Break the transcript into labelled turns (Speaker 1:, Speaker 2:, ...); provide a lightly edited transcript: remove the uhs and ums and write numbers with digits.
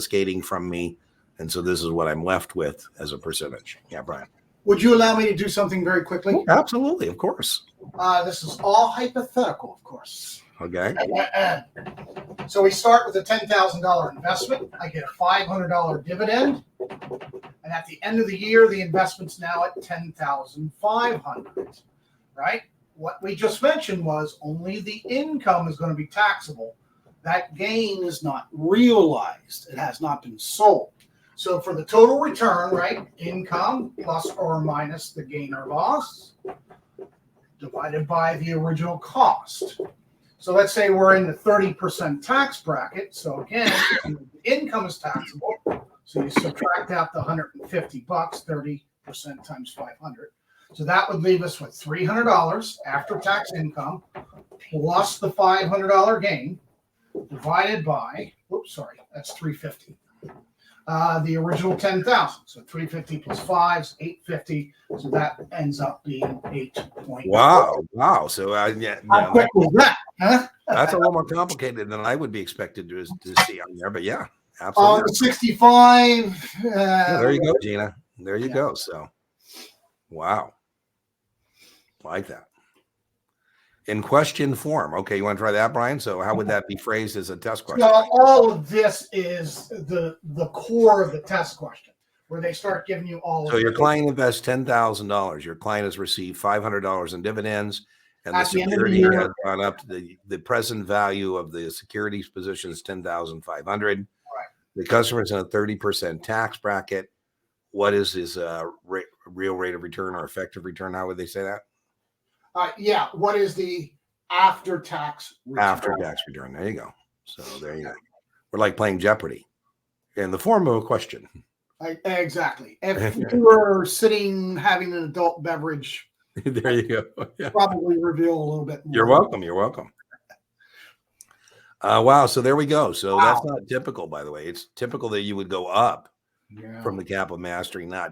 Speaker 1: confiscating from me. And so this is what I'm left with as a percentage. Yeah, Brian.
Speaker 2: Would you allow me to do something very quickly?
Speaker 1: Oh, absolutely, of course.
Speaker 2: This is all hypothetical, of course.
Speaker 1: Okay.
Speaker 2: So we start with a $10,000 investment. I get a $500 dividend. And at the end of the year, the investment's now at $10,500, right? What we just mentioned was only the income is going to be taxable. That gain is not realized. It has not been sold. So for the total return, right, income plus or minus the gain or loss divided by the original cost. So let's say we're in the 30% tax bracket. So again, income is taxable. So you subtract out the $150, 30% times 500. So that would leave us with $300 after tax income plus the $500 gain divided by, that's $350. The original 10,000. So 350 plus 5 is 850. So that ends up being 8.4.
Speaker 1: Wow. So
Speaker 2: How quick was that? Huh?
Speaker 1: That's a little more complicated than I would be expected to see on there. But yeah, absolutely.
Speaker 2: 65.
Speaker 1: Yeah, there you go, Gina. There you go. So, wow. Like that. In question form. Okay, you want to try that, Brian? So how would that be phrased as a test question?
Speaker 2: So all of this is the core of the test question, where they start giving you all of
Speaker 1: So your client invests $10,000. Your client has received $500 in dividends, and the security has gone up to the present value of the securities position is $10,500.
Speaker 2: Right.
Speaker 1: The customer is in a 30% tax bracket. What is his real rate of return or effective return? How would they say that?
Speaker 2: What is the after-tax return?
Speaker 1: After-tax return. There you go. So there you go. We're like playing Jeopardy in the form of a question.
Speaker 2: Exactly. If you were sitting having an adult beverage,
Speaker 1: there you go. Yeah.
Speaker 2: Probably reveal a little bit more.
Speaker 1: You're welcome. You're welcome. Wow. So there we go. So that's not typical, by the way. It's typical that you would go up from the cap of mastery, not